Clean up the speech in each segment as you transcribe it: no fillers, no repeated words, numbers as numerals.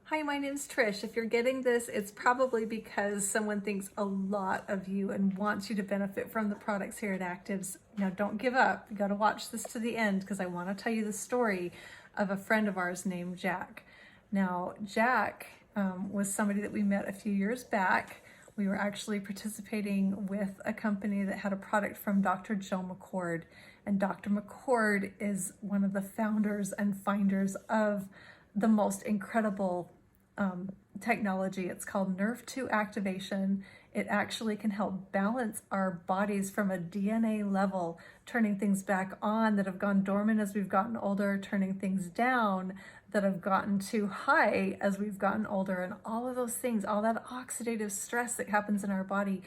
Hi, my name's Trish. If you're getting this, it's probably because someone thinks a lot of you and wants you to benefit from the products here at Activz. Now, don't give up. You got to watch this to the end because I want to tell you the story of a friend of ours named Jack. Now, Jack was somebody that we met a few years back. We were actually participating with a company that had a product from Dr. Joe McCord. And Dr. McCord is one of the founders and finders of the most incredible technology. It's called Nerve 2 activation. It actually can help balance our bodies from a DNA level, turning things back on that have gone dormant as we've gotten older, turning things down that have gotten too high as we've gotten older, and all of those things, all that oxidative stress that happens in our body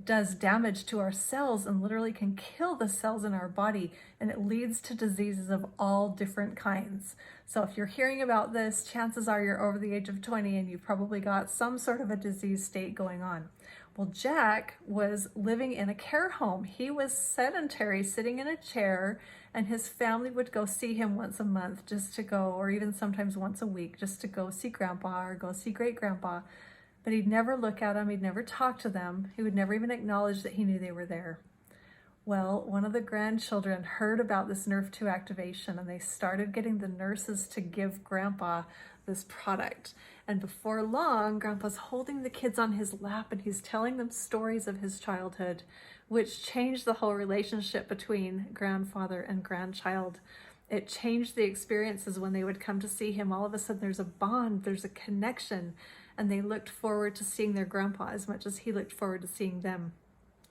does damage to our cells and literally can kill the cells in our body, and it leads to diseases of all different kinds. So if you're hearing about this, chances are you're over the age of 20 and you've probably got some sort of a disease state going on. Well, Jack was living in a care home. He was sedentary, sitting in a chair, and his family would go see him once a month just to go, or even sometimes once a week, just to go see grandpa or go see great grandpa. But he'd never look at them, he'd never talk to them, he would never even acknowledge that he knew they were there. Well, one of the grandchildren heard about this Nerve 2 activation, and they started getting the nurses to give Grandpa this product. And before long, Grandpa's holding the kids on his lap and he's telling them stories of his childhood, which changed the whole relationship between grandfather and grandchild. It changed the experiences when they would come to see him. All of a sudden there's a bond, there's a connection, and they looked forward to seeing their grandpa as much as he looked forward to seeing them.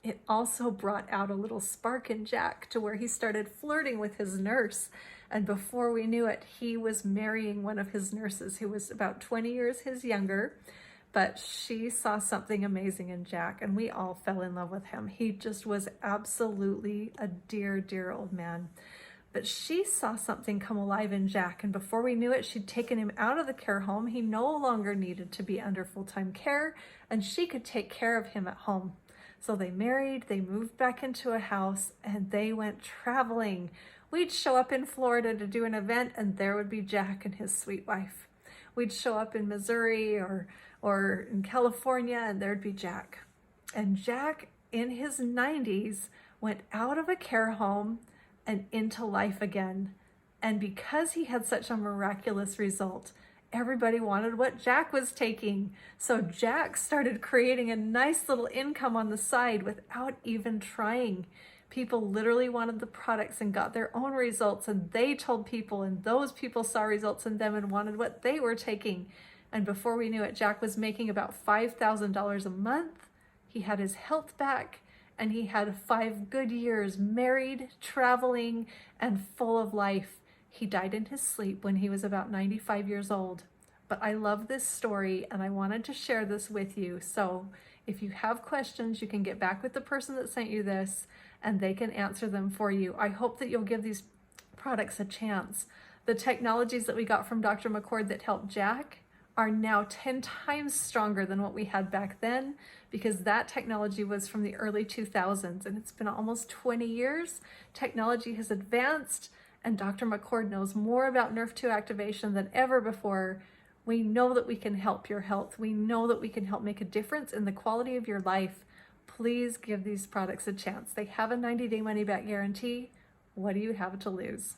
It also brought out a little spark in Jack to where he started flirting with his nurse. And before we knew it, he was marrying one of his nurses who was about 20 years his younger. But she saw something amazing in Jack, and we all fell in love with him. He just was absolutely a dear, dear old man. But she saw something come alive in Jack, and before we knew it, she'd taken him out of the care home. He no longer needed to be under full-time care, and she could take care of him at home. So they married, they moved back into a house, and they went traveling. We'd show up in Florida to do an event, and there would be Jack and his sweet wife. We'd show up in Missouri or in California, and there'd be Jack. And Jack, in his 90s, went out of a care home and into life again. And because he had such a miraculous result, everybody wanted what Jack was taking. So Jack started creating a nice little income on the side without even trying. People literally wanted the products and got their own results, and they told people, and those people saw results in them and wanted what they were taking. And before we knew it, Jack was making about $5,000 a month. He had his health back, and he had 5 good years married, traveling, and full of life. He died in his sleep when he was about 95 years old. But I love this story, and I wanted to share this with you. So if you have questions, you can get back with the person that sent you this, and they can answer them for you. I hope that you'll give these products a chance. The technologies that we got from Dr. McCord that helped Jack are now 10 times stronger than what we had back then, because that technology was from the early 2000s, and it's been almost 20 years. Technology has advanced, and Dr. McCord knows more about Nerve 2 activation than ever before. We know that we can help your health. We know that we can help make a difference in the quality of your life. Please give these products a chance. They have a 90-day money-back guarantee. What do you have to lose?